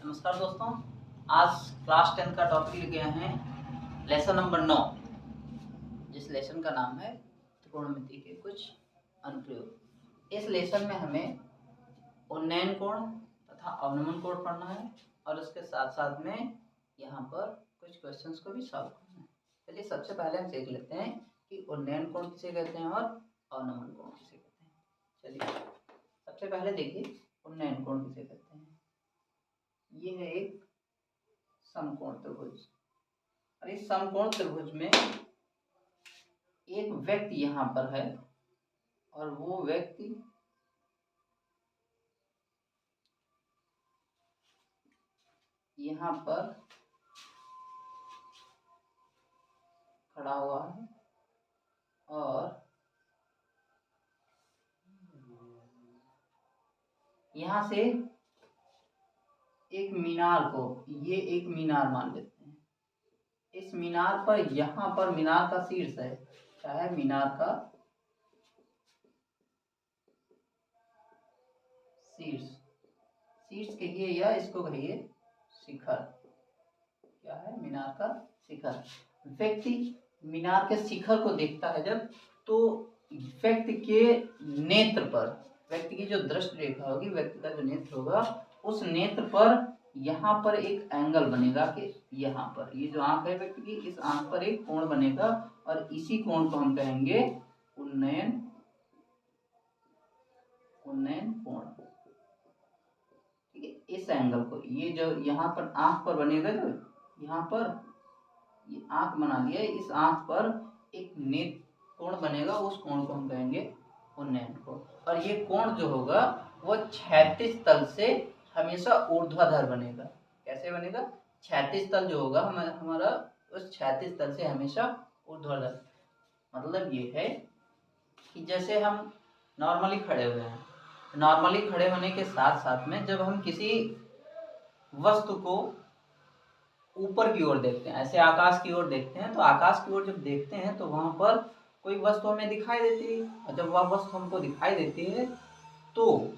नमस्कार दोस्तों, आज क्लास 10 का टॉपिक लेके आए हैं लेसन नंबर 9, जिस लेसन का नाम है त्रिकोणमिति के कुछ अनुप्रयोग। इस लेसन में हमें उन्नयन कोण तथा अवनमन कोण पढ़ना है और उसके साथ साथ में यहाँ पर कुछ क्वेश्चंस को भी सॉल्व करना है। चलिए सबसे पहले हम देख लेते हैं कि उन्नयन कोण किसे कहते हैं और अवनमन कोण किसे कहते हैं। चलिए सबसे पहले देखिए उन्नयन कोण किसे कहते हैं। ये है एक समकोण त्रिभुज और इस समकोण त्रिभुज में एक व्यक्ति यहाँ पर है और वो व्यक्ति यहाँ पर खड़ा हुआ है और यहाँ से एक मीनार को, ये एक मीनार मान लेते हैं। इस मीनार पर यहाँ पर मीनार का शीर्ष है, क्या है मीनार का शीर्ष, शीर्ष कहिए या इसको कहिए शिखर, क्या है मीनार का शिखर। व्यक्ति मीनार के शिखर को देखता है जब, तो व्यक्ति के नेत्र पर, व्यक्ति की जो दृष्टि रेखा होगी, व्यक्ति का जो नेत्र होगा, उस नेत्र पर यहाँ पर एक एंगल बनेगा कि यहाँ पर ये जो आंख है व्यक्ति की, इस आंख पर एक कोण बनेगा और इसी कोण को हम कहेंगे उन्नयन कोण। ठीक है, इस एंगल को, ये जो यहाँ पर आंख पर बनेगा, जो यहाँ पर ये आंख बना लिया, इस आंख पर एक नेत्र कोण बनेगा, उस कोण को हम कहेंगे उन्नयन कोण। और ये कोण जो होगा वो क्षैतिज तल से हमेशा ऊर्ध्वाधर बनेगा। कैसे बनेगा? क्षैतिज तल जो होगा हमारा उस क्षैतिज तल से हमेशा ऊर्ध्वाधर। मतलब ये है कि जैसे हम नॉर्मली खड़े हुए हैं, नॉर्मली खड़े होने के साथ साथ में जब हम किसी वस्तु को ऊपर की ओर देखते हैं, ऐसे आकाश की ओर देखते हैं, तो आकाश की ओर जब देखते हैं तो वहां पर कोई वस्तु हमें दिखाई देती है और जब वह वस्तु हमको दिखाई देती है तो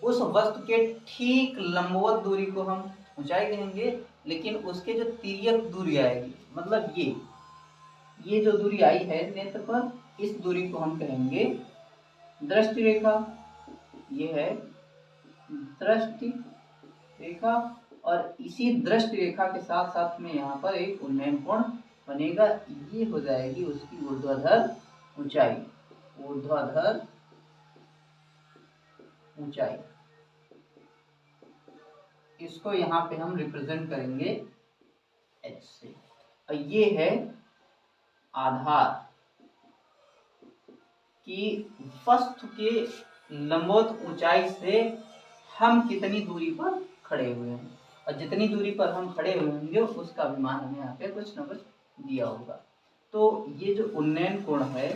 उस वस्तु के ठीक लंबवत दूरी को हम ऊंचाई कहेंगे, लेकिन उसके जो तिर्यक दूरी आएगी, मतलब ये जो दूरी आई है नेत्र पर, इस दूरी को हम कहेंगे दृष्टि रेखा। ये है दृष्टि रेखा और इसी दृष्टि रेखा के साथ साथ में यहाँ पर एक उन्नयन कोण बनेगा। ये हो जाएगी उसकी ऊर्ध्वाधर ऊंचाई, ऊर्ध्वाधर ऊंचाई। इसको यहाँ पे हम रिप्रेजेंट करेंगे h से। और ये है आधार कि वस्तु के लंबवत ऊंचाई से हम कितनी दूरी पर खड़े हुए हैं, और जितनी दूरी पर हम खड़े हुए होंगे उसका भी मान हमें यहाँ पे कुछ न कुछ दिया होगा। तो ये जो उन्नयन कोण है,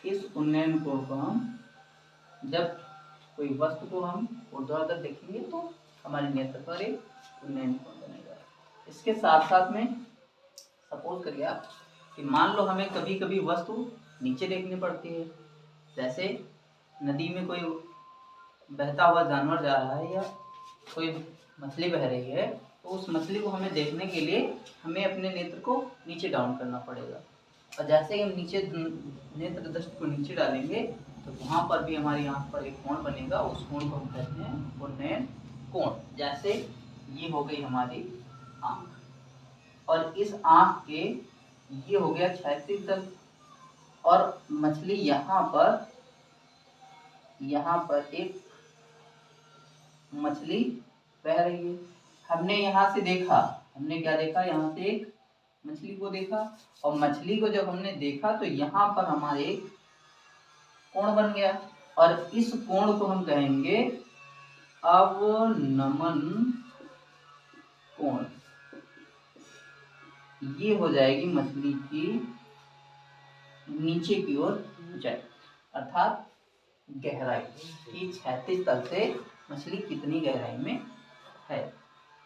इस उन्नयन कोण को हम जब कोई वस्तु को हम ऊर्ध्वाधर देखेंगे तो हमारे नेत्र पर एक उन्नयन कोण बनेगा। इसके साथ साथ में सपोज करिए आप कि मान लो हमें कभी कभी वस्तु नीचे देखनी पड़ती है, जैसे नदी में कोई बहता हुआ जानवर जा रहा है या कोई मछली बह रही है, तो उस मछली को हमें देखने के लिए हमें अपने नेत्र को नीचे डाउन करना पड़ेगा। और जैसे ही हम नीचे नेत्र दृष्टि को नीचे डालेंगे तो वहाँ पर भी हमारी आंख पर एक कोण बनेगा, उस कोण को हम कहते हैं उन्नयन कोण। जैसे ये हो गई हमारी आंख और इस आंख के ये हो गया क्षैतिज तल और मछली यहाँ पर एक मछली बह रही है। हमने यहाँ से देखा, हमने क्या देखा, यहाँ से एक मछली को देखा और मछली को जब हमने देखा तो यहाँ पर हमारे एक कोण बन गया और इस कोण को हम कहेंगे अवनमन कोण। ये हो जाएगी मछली की नीचे की ओर ऊंचाई, अर्थात गहराई की क्षैतिज तल से मछली कितनी गहराई में है।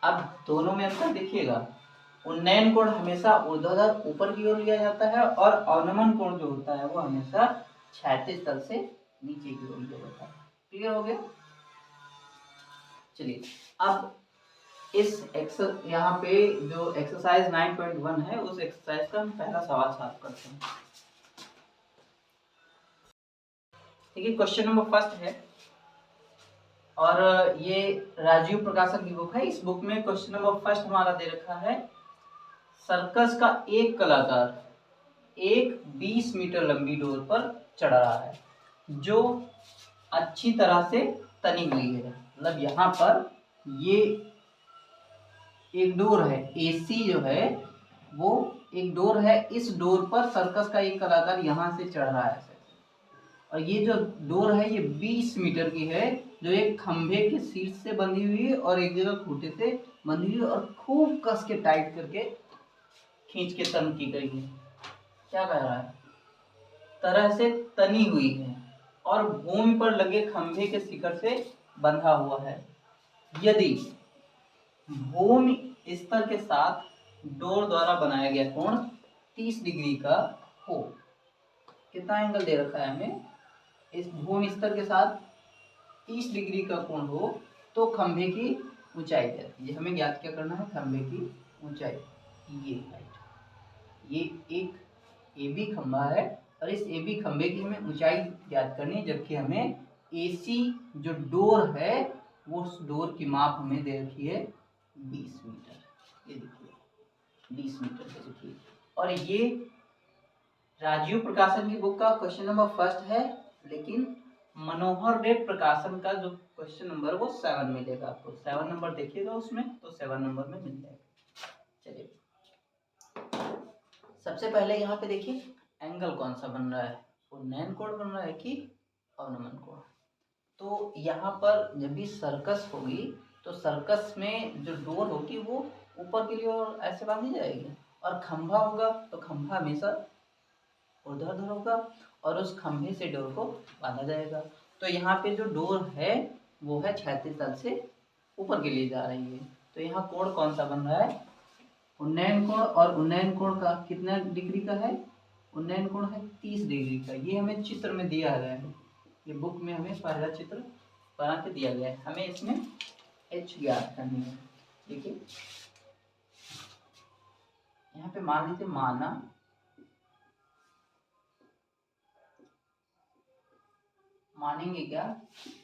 अब दोनों में अंतर देखिएगा, उन्नयन कोण हमेशा ऊर्ध्वाधर ऊपर की ओर लिया जाता है और अवनमन कोण जो होता है वो हमेशा क्षैतिज तल से नीचे की ओर लिया जाता है। क्लियर हो गया? चलिए अब यहाँ पे जो एक्सरसाइज 9.1 है उस एक्सरसाइज का हम पहला सवाल सॉल्व करते हैं। देखिए क्वेश्चन नंबर फर्स्ट है और ये राजीव प्रकाशन की बुक है। इस बुक में क्वेश्चन नंबर फर्स्ट हमारा दे रखा है, सर्कस का एक कलाकार एक 20 मीटर लंबी डोर पर चढ़ रहा है जो अच्छी तरह से तनी हुई है। मतलब यहाँ पर ये एक डोर है, एसी जो है वो एक डोर है, इस डोर पर सर्कस का एक कलाकार यहाँ से चढ़ रहा है और ये जो डोर है ये 20 मीटर की है जो एक खंभे के शीर्ष से बंधी हुई है और एक जगह खूंटे से बंधी हुई है और खूब कस के टाइट करके खींच के तन की गई है। क्या कह रहा है? तरह से तनी हुई है और भूमि पर लगे खंभे के शिखर से बंधा हुआ है। यदि भूमि स्तर के साथ डोर द्वारा बनाया गया कोण 30 डिग्री का हो, कितना एंगल दे रखा है हमें? इस भूमि स्तर के साथ 30 डिग्री का कोण हो तो खंभे की ऊंचाई कहती है। हमें ज्ञात क्या करना है? खंभे की ऊंचाई। ये हाइट, ये एक AB खंभा है और इस AB खंभे की हमें ऊंचाई ज्ञात करनी है, जबकि हमें AC जो डोर है वो उस डोर की माप हमें दे रखी है 20 मीटर। ये देखिए 20 मीटर दे रखी है और ये राजीव प्रकाशन की बुक का क्वेश्चन नंबर फर्स्ट है, लेकिन मनोहर रे प्रकाशन का जो क्वेश्चन नंबर वो 7 मिलेगा आपको। 7 नंबर देखिएगा उसमें तो 7 नंबर में मिल जाएगा। चलिए सबसे पहले यहाँ पे देखिए एंगल कौन सा बन रहा है, उन्नयन कोण बन रहा है कि अवनमन कोण। तो यहाँ पर जब भी सर्कस होगी तो सर्कस में जो डोर होगी वो ऊपर के लिए और ऐसे बांधी जाएगी और खंभा होगा तो खंभा हमेशा ऊर्ध्वाधर होगा और उस खंभे से डोर को बांधा जाएगा। तो यहाँ पे जो डोर है वो है क्षैतिज तल से ऊपर के लिए जा रही है। तो यहाँ कोण कौन सा बन रहा है? उन्नयन कोण। और उन्नयन कोण का कितना डिग्री का है? उन्नयन कोण है 30 डिग्री का। ये हमें चित्र में दिया गया है, ये बुक में हमें पहला चित्र बना के दिया गया है। हमें इसमें h ज्ञात करनी है। देखिए यहाँ पे मान लीजिए मानेंगे क्या?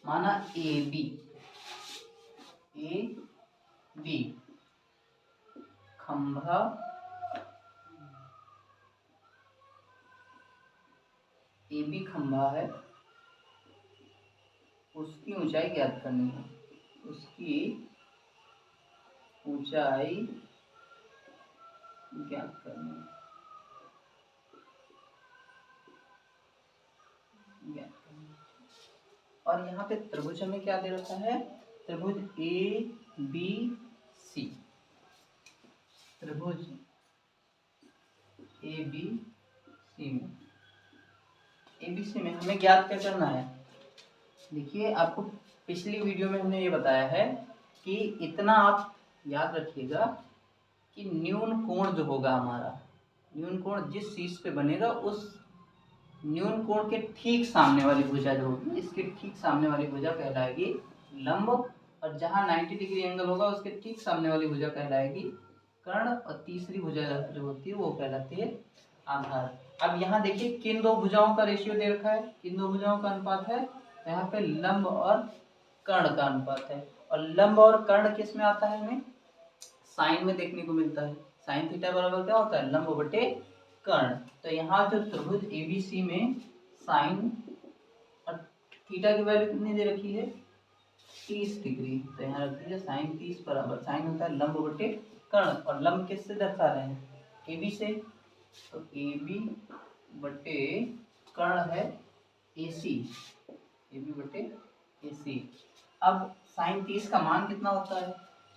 माना AB खंभा AB खंभा है, उसकी ऊंचाई ज्ञात करनी है। उसकी ऊंचाई ज्ञात करनी है। और यहाँ पे त्रिभुज में क्या दे रखा है? त्रिभुज ABC। त्रिभुज ABC में हमें ज्ञात क्या करना है? देखिए आपको पिछली वीडियो में हमने ये बताया है कि इतना आप याद रखिएगा कि न्यून कोण जो होगा हमारा, न्यून कोण जिस शीर्ष पे बनेगा उस न्यून कोण के ठीक सामने वाली भुजा जो होगी, इसके ठीक सामने वाली भुजा कहलाएगी लंब और जहाँ 90 डिग्री एंगल होगा उसके ठीक सामने वाली भुजा कहलाएगी कर्ण और तीसरी भुजा जो होती है वो कहलाती है आधार। अब यहाँ देखिए किन दो भुजाओं का रेशियो दे रखा है, किन दो भुजाओं का अनुपात है? तो यहाँ पे लंब और कर्ण का अनुपात है और लंब और कर्ण किस में आता है? हमें साइन में देखने को मिलता है। साइन थीटा बराबर क्या होता है? लंब बटे कर्ण। तो यहाँ जो त्रिभुज ABC में साइन और थीटा की वैल्यू कितनी दे रखी है? 30 डिग्री। तो यहाँ रख दीजिए साइन 30 बराबर, साइन होता है लंब बटे कर्ण और लंब किससे दर्शा रहे हैं? AB से। तो AB बटे कर्ण है AC, AB बटे AC। अब साइन 30 का मान कितना होता है?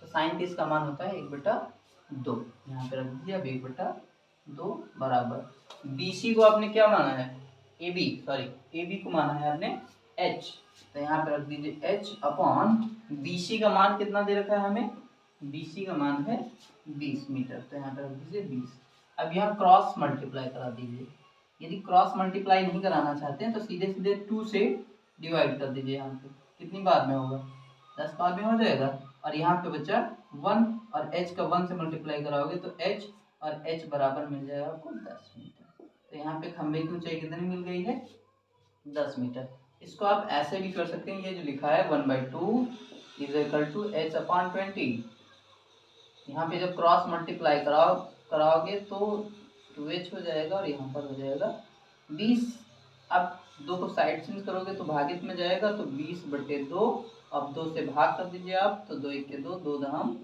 तो साइन 30 का मान होता है 1/2। यहाँ पे रख दीजिए अब 1/2 बराबर BC को आपने क्या माना है? AB को माना है आपने H। तो यहाँ पे रख दीजिए H अपॉन BC का मान कितना दे रखा है हमें? BC का मान है 20 मीटर। तो यहाँ पे रख दीजिए 20। अब यहाँ क्रॉस मल्टीप्लाई करा दीजिए। यदि क्रॉस मल्टीप्लाई नहीं कराना चाहते हैं तो सीधे सीधे 2 से डिवाइड कर दीजिए। यहाँ पे कितनी बार में होगा? 10 बार में हो जाएगा। और यहाँ पे बचा 1 और h का 1 से मल्टीप्लाई कराओगे तो h और h बराबर मिल जाएगा आपको 10 मीटर। तो यहाँ पे खंभे की ऊंचाई कितनी मिल गई है 10 मीटर। इसको आप ऐसे भी कर सकते हैं, ये जो लिखा है 1/2 इज इक्वल टू h/20। यहाँ पे जब क्रॉस मल्टीप्लाई कराओगे तो 2h हो जाएगा और यहाँ पर हो जाएगा 20। अब 2 को साइड चेंज करोगे तो भागित में जाएगा तो 20/2। अब 2 से भाग कर दीजिए आप तो 2 1 2, 2 दहम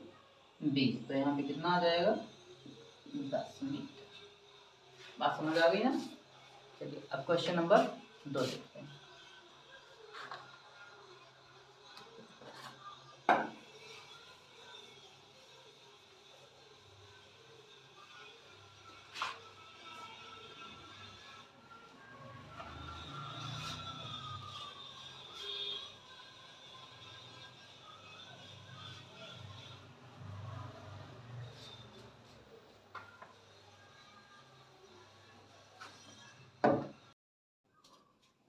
20। तो यहाँ पे कितना आ जाएगा 10 मीटर। बात समझ आ गई ना। चलिए अब क्वेश्चन नंबर 2 देखते हैं।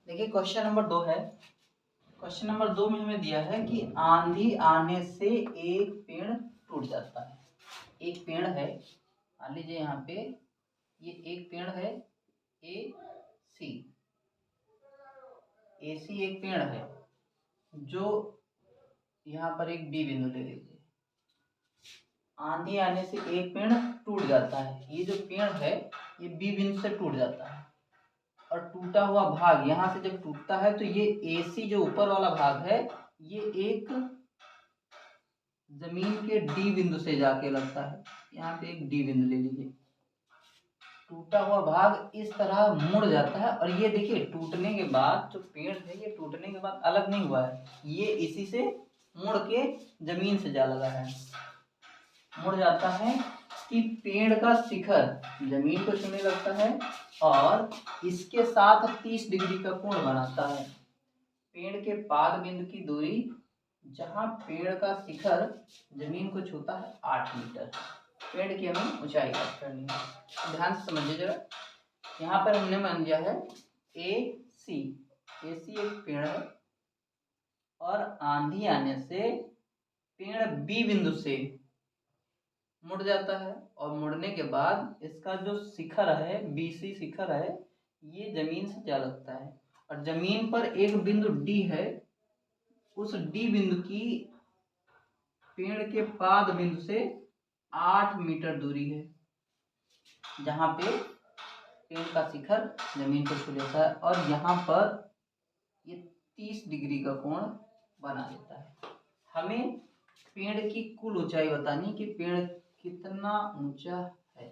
देखिए क्वेश्चन नंबर 2 है। क्वेश्चन नंबर 2 में हमें दिया है कि आंधी आने से एक पेड़ टूट जाता है। एक पेड़ है, मान लीजिए यहाँ पे ये एक पेड़ है ए सी एक पेड़ है जो यहाँ पर एक बी बिंदु ले लीजिए। आंधी आने से एक पेड़ टूट जाता है। ये जो पेड़ है ये बी बिंदु से टूट जाता है और टूटा हुआ भाग यहाँ से जब टूटता है तो ये AC जो ऊपर वाला भाग है ये एक जमीन के D बिंदु से जाके लगता है। यहाँ पे एक D बिंदु ले लीजिए। टूटा हुआ भाग इस तरह मुड़ जाता है और ये देखिए टूटने के बाद जो पेड़ है ये टूटने के बाद अलग नहीं हुआ है, ये इसी से मुड़ के जमीन से जा लगा है। मुड़ जाता है कि पेड़ का शिखर जमीन को छूने लगता है और इसके साथ 30 डिग्री का कोण बनाता है। पेड़ के पाद बिंदु की दूरी जहां पेड़ का शिखर जमीन को छूता है 8 मीटर। पेड़ की हमें ऊंचाई ज्ञात करनी है। ध्यान से समझिए जरा। यहाँ पर हमने मान लिया है AC एक पेड़ है और आंधी आने से पेड़ B बिंदु से मुड़ जाता है और मुड़ने के बाद इसका जो शिखर है BC शिखर है ये जमीन से जा लगता है और जमीन पर एक बिंदु D है। उस D बिंदु की पेड़ के पाद बिंदु से 8 मीटर दूरी है जहां पे पेड़ का शिखर जमीन को छू लेता है और यहाँ पर ये 30 डिग्री का कोण बना देता है। हमें पेड़ की कुल ऊंचाई बतानी कि पेड़ कितना ऊंचा है।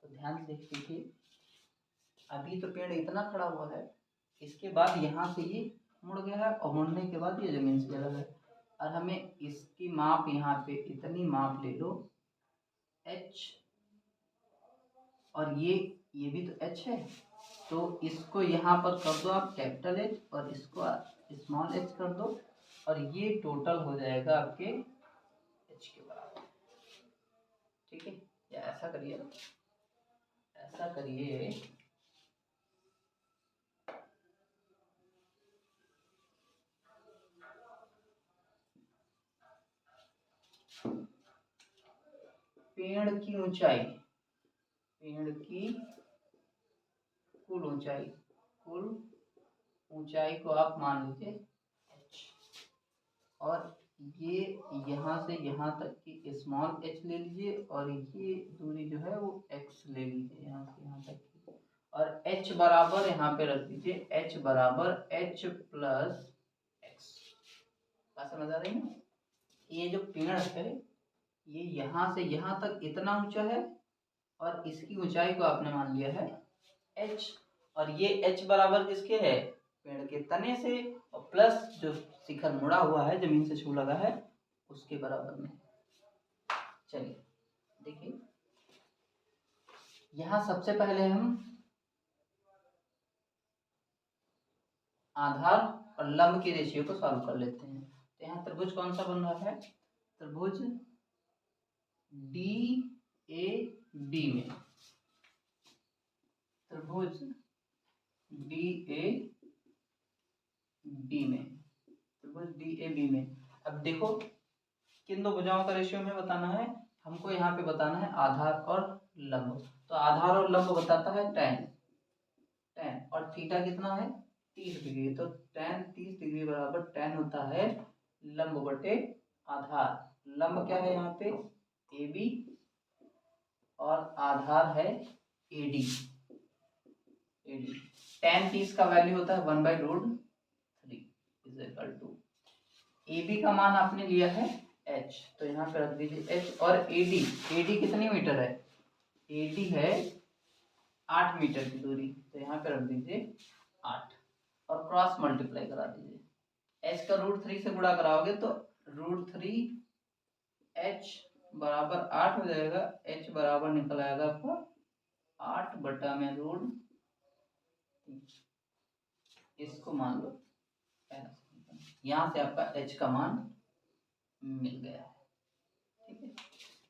तो ध्यान से देखिए, अभी तो पेड़ इतना खड़ा हुआ है, इसके बाद यहाँ से ये मुड़ गया है और मुड़ने के बाद ये जमीन से लगा है और हमें इसकी माप यहाँ पे इतनी माप ले लो h और ये भी तो h है तो इसको यहाँ पर कर दो आप कैपिटल H और इसको स्मॉल h कर दो और ये टोटल हो जाएगा आपके h के बराबर। ठीक है, या ऐसा करिए पेड़ की कुल ऊंचाई को आप मान लीजिए h और ये यहाँ से यहाँ तक की स्मॉल h ले लीजिए और ये दूरी जो है वो x ले लीजिए यहाँ से यहाँ तक की और h बराबर यहाँ पे रख दीजिए h बराबर h प्लस x। बात समझ आ रही है ना। ये जो पेड़ है ये यहाँ से यहाँ तक इतना ऊंचा है और इसकी ऊंचाई को आपने मान लिया है h और ये h बराबर किसके है पेड़ के तने से और प्लस जो शिखर मुड़ा हुआ है जमीन से छू लगा है उसके बराबर में। चलिए देखिए, यहाँ सबसे पहले हम आधार और लंब के रेशियो को सॉल्व कर लेते हैं। तो यहाँ त्रिभुज कौन सा बन रहा है, त्रिभुज DAB में, त्रिभुज DAB में अब देखो किन दो भुजाओं का रेशियो हमें बताना है, हमको यहाँ पे बताना है आधार और लंब। तो आधार और लंब बताता है tan, और थीटा कितना है 30 डिग्री। तो tan 30 डिग्री बराबर tan होता है लंब बटे आधार। लंब क्या है यहाँ पे AB और आधार है AD। tan 30 का वैल्यू होता है 1/√3 इज इक्वल टू AB का मान आपने लिया है h, तो यहाँ पे रख दीजिए h। और AD कितनी मीटर है, AD है 8 मीटर की दूरी, तो यहाँ पे रख दीजिए 8 और क्रॉस मल्टीप्लाई करा दीजिए। h का √3 से गुणा कराओगे तो √3 h बराबर 8 हो जाएगा। h बराबर निकल आएगा आपको 8 बटा में √, इसको मान लो यहाँ से आपका h का मान मिल गया है। ठीक है,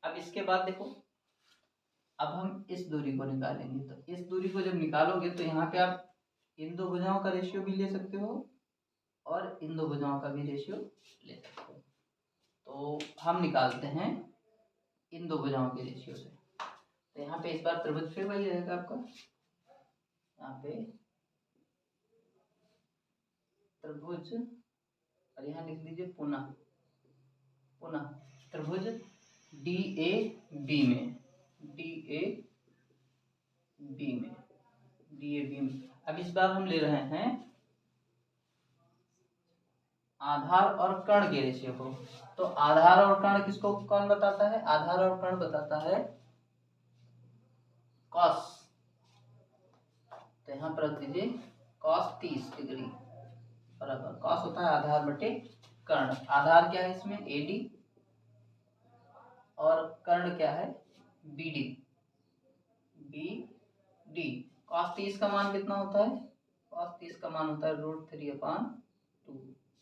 अब इसके बाद देखो, अब हम इस दूरी को निकालेंगे। तो इस दूरी को जब निकालोगे तो यहाँ पे आप इन दो भुजाओं का रेशियो भी ले सकते हो और इन दो भुजाओं का भी रेशियो ले सकते हो। तो हम निकालते हैं इन दो भुजाओं के रेशियो से। तो यहाँ पे इस बार त्रिभुज फिर वही रहेगा आपका, यहाँ पे त्रिभुज और यहाँ लिख लीजिए पुनः त्रिभुज DAB में, अब इस बार हम ले रहे हैं आधार और कर्ण के रेशियो को। तो आधार और कर्ण किसको कौन बताता है, आधार और कर्ण बताता है कॉस। तो यहाँ पर रख दीजिए कॉस 30 डिग्री बराबर कॉस होता है आधार बटे कर्ण। आधार क्या है इसमें AD और कर्ण क्या है BD। कॉस 30 का मान कितना होता है, कॉस 30 का मान होता है √3/2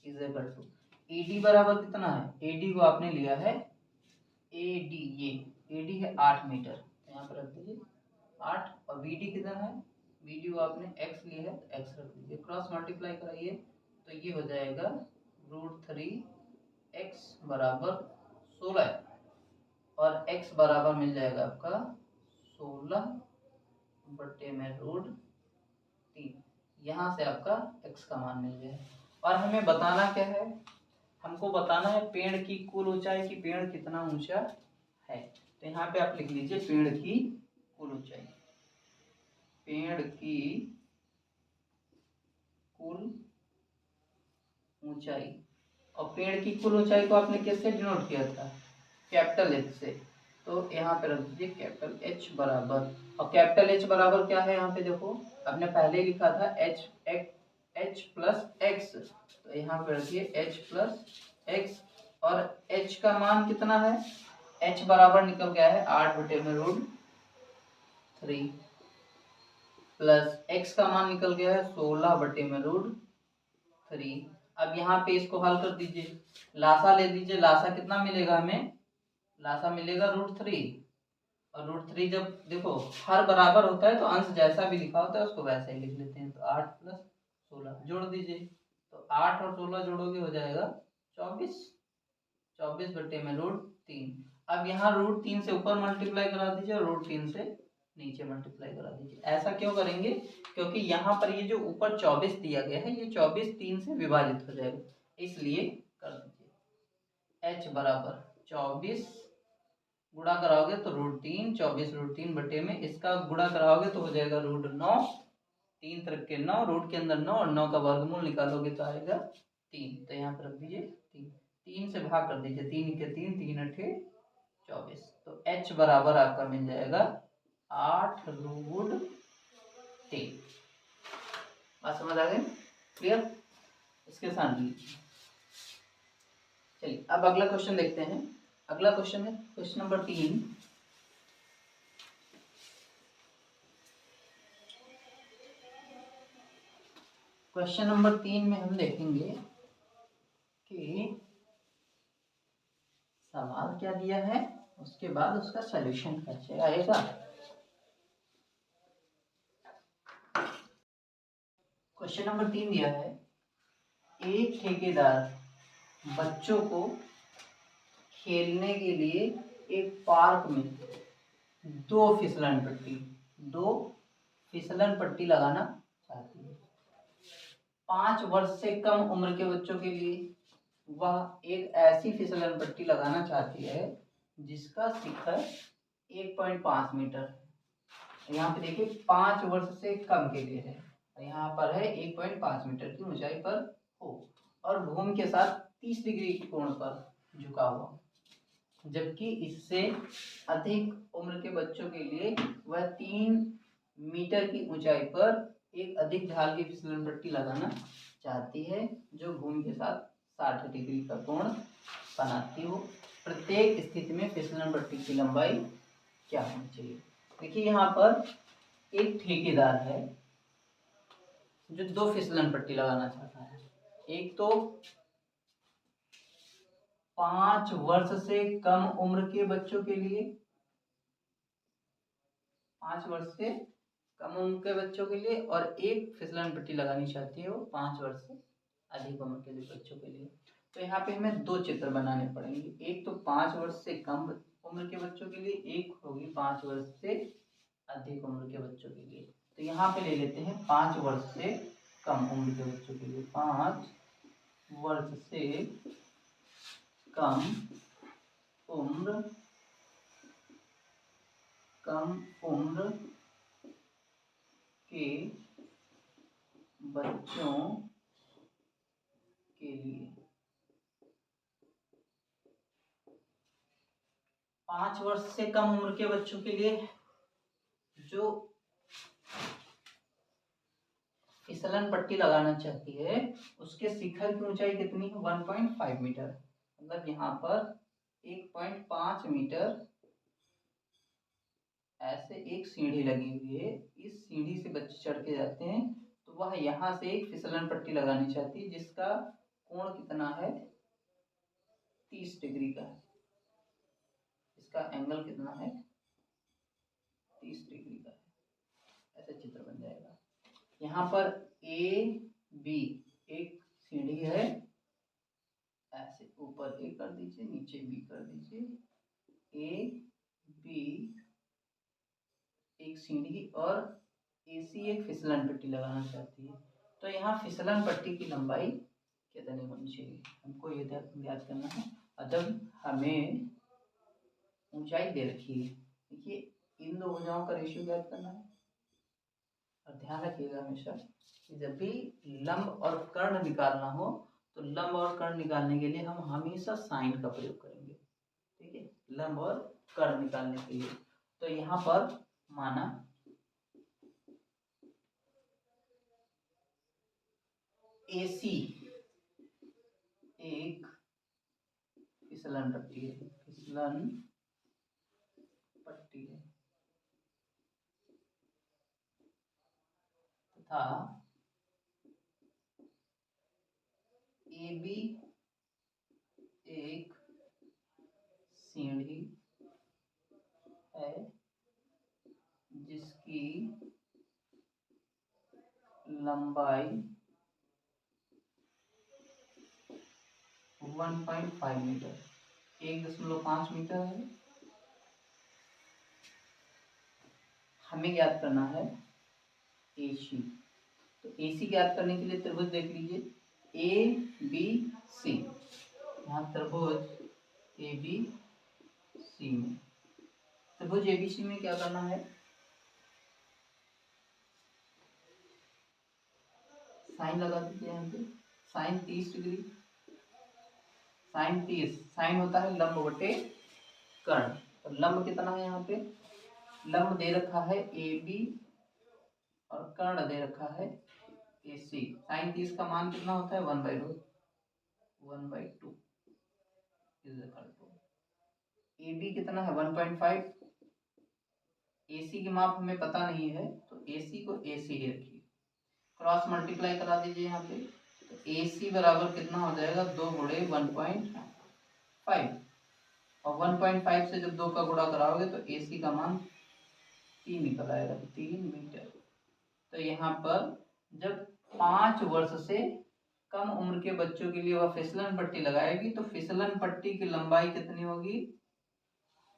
इज इक्वल टू AD बराबर कितना है, AD को आपने लिया है AD, ये AD है 8 मीटर, तो यहाँ पर रख दीजिए 8। और BD कितना है, BD को आपने x लिया है तो x रख दीजिए। क्रॉस मल्टीप्लाई कराइए तो ये हो जाएगा √3x बराबर 16 और x बराबर मिल जाएगा आपका 16 बटे में √3। यहाँ से आपका x का मान मिल जाए। और हमें बताना क्या है, हमको बताना है पेड़ की कुल ऊंचाई की, पेड़ कितना ऊंचा है। तो यहाँ पे आप लिख लीजिए पेड़ की कुल ऊंचाई, पेड़ की कुल ऊंचाई। और पेड़ की कुल ऊंचाई को आपने किससे डिनोट किया था, कैपिटल H से। तो यहाँ पे रख दीजिए कैपिटल H बराबर, और कैपिटल H बराबर क्या है, यहाँ पे देखो आपने पहले ही लिखा था H प्लस x, तो यहाँ पे रखिए H प्लस x। और H का मान कितना है, H बराबर निकल गया है 8 बटे में √3 प्लस x का मान निकल गया है 16 बटे में √3। अब यहाँ पे इसको हल कर दीजिए, लासा ले लीजिए। लासा कितना मिलेगा हमें, लासा मिलेगा √3। और √3 जब देखो हर बराबर होता है तो अंश जैसा भी लिखा होता है उसको वैसा ही लिख लेते हैं। तो 8 प्लस 16 जोड़ दीजिए, तो 8 और 16 जोड़ोगे हो जाएगा 24 बटे में √3। अब यहाँ √3 से ऊपर मल्टीप्लाई करा दीजिए और √3 से नीचे मल्टीप्लाई करा दीजिए। ऐसा क्यों करेंगे, क्योंकि यहाँ पर ये जो ऊपर 24 दिया गया है ये 24 3 से विभाजित हो जाएगा, इसलिए कर दीजिए h बराबर 24 गुणा कराओगे तो √3, 24 √3 बटे में इसका गुणा कराओगे तो हो जाएगा √9, 3 तरफ के 9, रूट के अंदर 9 और 9 का वर्गमूल निकालोगे तो आएगा 3। तो यहाँ पर रख दीजिए 3 से भाग कर दीजिए, 3 के 3, 3 अठे 24। तो h बराबर आपका मिल जाएगा 8√3। बात समझ आ गई, क्लियर। इसके साथ चलिए अब अगला क्वेश्चन देखते हैं। अगला क्वेश्चन है क्वेश्चन नंबर 3। क्वेश्चन नंबर 3 में हम देखेंगे कि सवाल क्या दिया है, उसके बाद उसका सॉल्यूशन कैसे आएगा। क्वेश्चन नंबर 3 दिया है, एक ठेकेदार बच्चों को खेलने के लिए एक पार्क में दो फिसलन पट्टी लगाना चाहती है। 5 वर्ष से कम उम्र के बच्चों के लिए वह एक ऐसी फिसलन पट्टी लगाना चाहती है जिसका शिखर 1.5 मीटर है। यहाँ पे देखिए 5 वर्ष से कम के लिए है, यहाँ पर है 1.5 मीटर की ऊंचाई पर हो और भूमि के साथ 30 डिग्री के कोण पर झुका हुआ, जबकि इससे अधिक उम्र के बच्चों के लिए वह 3 मीटर की ऊंचाई पर एक अधिक ढाल की फिसलन पट्टी लगाना चाहती है जो भूमि के साथ 60 डिग्री का कोण बनाती हो। प्रत्येक स्थिति में फिसलन पट्टी की लंबाई क्या होनी चाहिए। देखिए यहाँ पर एक ठेकेदार है जो 2 फिसलन पट्टी लगाना चाहता है। एक तो 5 वर्ष से कम उम्र के बच्चों के लिए, 5 वर्ष से कम उम्र के बच्चों के लिए, और एक फिसलन पट्टी लगानी चाहती है वो 5 वर्ष से अधिक उम्र के बच्चों के लिए। तो यहाँ पे हमें 2 चित्र बनाने पड़ेंगे, एक तो 5 वर्ष से कम उम्र के बच्चों के लिए, एक होगी 5 वर्ष से अधिक उम्र के बच्चों के लिए। तो यहाँ पे ले लेते हैं 5 वर्ष से कम उम्र के बच्चों के लिए। 5 वर्ष से कम उम्र के बच्चों के लिए 5 वर्ष से कम उम्र के बच्चों के लिए जो फिसलन पट्टी लगाना चाहती है उसके शिखर की ऊंचाई कितनी है? 1.5 मीटर। मतलब यहाँ पर 1.5 मीटर ऐसे एक सीढ़ी लगी हुई है, इस सीढ़ी से बच्चे चढ़ के जाते हैं, तो वह यहाँ से एक फिसलन पट्टी लगानी चाहती है जिसका कोण कितना है? 30 डिग्री का है। इसका एंगल कितना है? 30 डिग्री का है। ऐसा चित्र बन जाएगा। यहाँ पर ए बी एक सीढ़ी है, ऐसे ऊपर ए कर दीजिए, नीचे बी कर दीजिए। ए बी एक सीढ़ी और AC एक फिसलन पट्टी लगाना चाहती है। तो यहाँ फिसलन पट्टी की लंबाई कितनी होनी चाहिए हमको ये ज्ञात करना है। और जब हमें ऊंचाई दे रखी है, देखिए इन दो भुजाओं का रेशियो ज्ञात करना है। और ध्यान रखिएगा हमेशा कि जब भी लंब और कर्ण निकालना हो तो लंब और कर्ण निकालने के लिए हम हमेशा साइन का प्रयोग करेंगे। ठीक है, लंब और कर्ण निकालने के लिए। तो यहाँ पर माना AC एक फिसलन पट्टी है, फिसलन पट्टी है, तथा AB एक सीढ़ी है जिसकी लंबाई 1.5 मीटर 1.5 मीटर है। हमें ज्ञात करना है AC। तो AC ज्ञात करने के लिए त्रिभुज देख लीजिए ABC। यहाँ त्रिभुज ABC में त्रिभुज ABC में क्या करना है? साइन लगा दीजिए यहाँ पे, साइन 30 डिग्री, साइन 30, साइन होता है लंब बटे कर्ण। तो लंब कितना है यहाँ पे? लंब दे रखा है AB और कर्ण दे रखा है AC। साइन 30 का मान कितना होता है? 1/2। AB कितना है? 1.5। AC की माप हमें पता नहीं है तो AC को AC ही रखिए, क्रॉस मल्टीप्लाई करा दीजिए यहाँ पे। तो AC बराबर कितना हो जाएगा? 2 गुणे 1.5, और 1.5 से जब 2 का गुणा कराओगे तो AC का मान 3 निकल आएगा, 3 मीटर। तो यहाँ पर जब 5 वर्ष से कम उम्र के बच्चों के लिए वह फिसलन पट्टी लगाएगी तो फिसलन पट्टी की लंबाई कितनी होगी?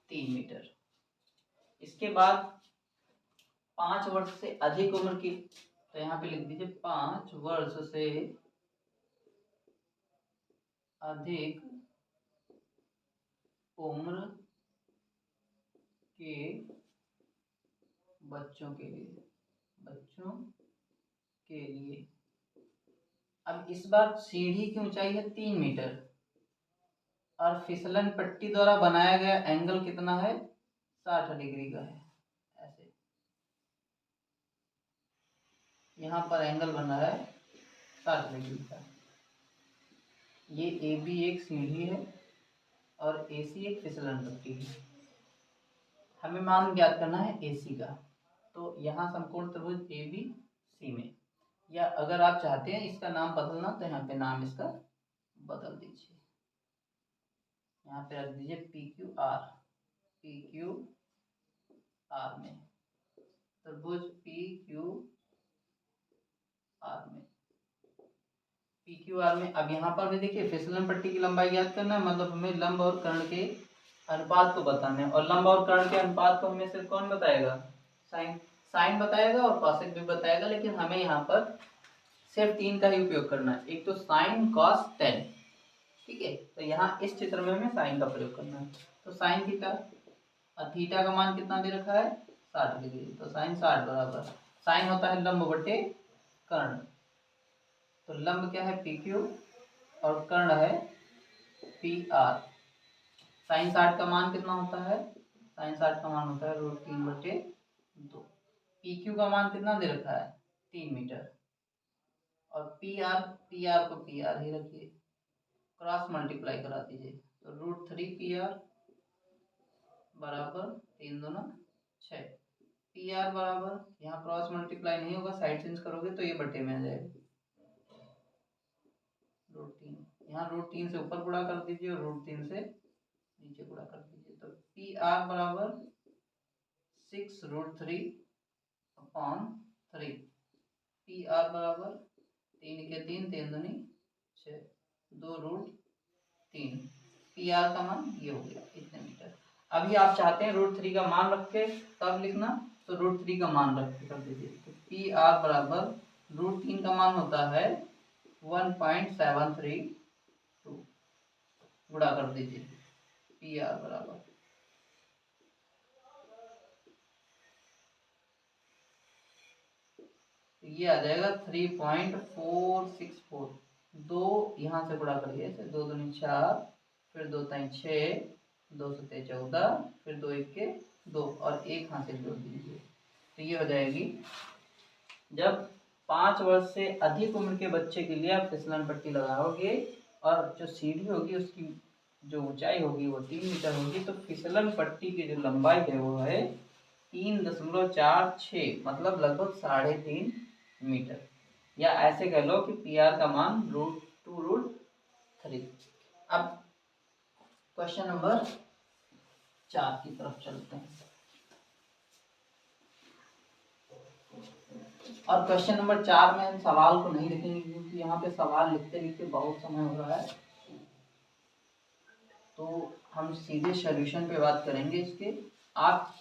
3 मीटर। इसके बाद 5 वर्ष से अधिक उम्र की, तो यहाँ पे लिख दीजिए 5 वर्ष से अधिक उम्र के बच्चों के लिए, अब इस बार सीढ़ी की ऊंचाई है 3 मीटर और फिसलन पट्टी द्वारा बनाया गया एंगल कितना है? 60 डिग्री का है। ऐसे यहाँ पर एंगल बन रहा है 60 डिग्री का। ये ए बी एक सीढ़ी है और ए सी एक फिसलन पट्टी है। हमें मान ज्ञात करना है ए सी का। तो यहाँ समकोण त्रिभुज ए बी सी में, या अगर आप चाहते हैं इसका नाम बदलना तो यहाँ पे नाम इसका बदल दीजिए। यहाँ पे रख दीजिए पी क्यू आर में, त्रिभुज पी क्यू आर में, पी क्यू आर में। अब यहाँ पर भी देखिए फिसलन पट्टी की लंबाई ज्ञात करना है, मतलब हमें लंब और कर्ण के अनुपात को बताना है। और लंब और कर्ण के अनुपात को हमें सिर्फ कौन बताएगा? साइन बताएगा और कॉसेक भी बताएगा, लेकिन हमें यहाँ पर सिर्फ 3 का ही उपयोग करना है। एक तो साइन, कॉस, टेन, ठीक है। तो यहाँ इस चित्र में हमें साइन का प्रयोग करना है। तो साइन थीटा, और थीटा का मान कितना दे रखा है? 60 डिग्री। तो साइन 60 बराबर, साइन होता है लंब बटे कर्ण, तो लंब क्या है? पी क्यू और कर्ण है पी आर। साइन 60 का मान कितना होता है? साइन 60 का मान होता है √3/2। पी क्यू का मान कितना दे रखा है? 3 मीटर। और पी आर को पी आर ही रखिए, क्रॉस मल्टीप्लाई करा दीजिए। तो √3 पी आर बराबर 3 दूना 6। पी आर बराबर, यहाँ क्रॉस मल्टीप्लाई नहीं होगा, साइड चेंज करोगे तो ये बटे में आ जाएगा √3। यहाँ √3 से ऊपर गुणा कर दीजिए और √3 से नीचे गुणा कर दीजिए। तो पी आर बराबर 6√3/3। पी आर बराबर 3 के 3, 3 दूनी 6, 2√3। पी आर का मान ये हो गया इतने मीटर। अभी आप चाहते हैं √3 का मान रख के तब लिखना, तो √3 का मान रख के कर दीजिए। तो पी आर बराबर √3 का मान होता है 1.732, गुणा कर दीजिए। पी आर बराबर ये आ जाएगा 3.464। 2 यहाँ से गुणा करिए, 2 दूनी 4, फिर 2 3 6, 2 7 14, फिर 2 1 के 2 और 1 यहाँ से जोड़ दीजिए। तो ये हो जाएगी, जब 5 वर्ष से अधिक उम्र के बच्चे के लिए आप फिसलन पट्टी लगाओगे और जो सीढ़ी होगी उसकी जो ऊंचाई होगी वो 3 मीटर होगी, तो फिसलन पट्टी की जो लंबाई है वो है 3.46, मतलब लगभग 3.5 मीटर। या ऐसे कह लो कि पी आर का मान √2√3। अब क्वेश्चन नंबर 4 की तरफ चलते हैं। और क्वेश्चन नंबर 4 में हम सवाल को नहीं लिखेंगे क्योंकि यहाँ पे सवाल लिखते लिखते बहुत समय हो रहा है, तो हम सीधे सॉल्यूशन पे बात करेंगे इसके। आप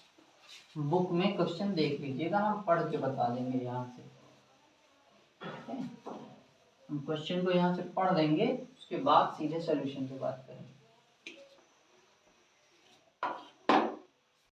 बुक में क्वेश्चन देख लीजिएगा, हम पढ़ के बता देंगे यहाँ से। हम क्वेश्चन को यहाँ से पढ़ देंगे, उसके बाद सीधे सॉल्यूशन पे बात करेंगे।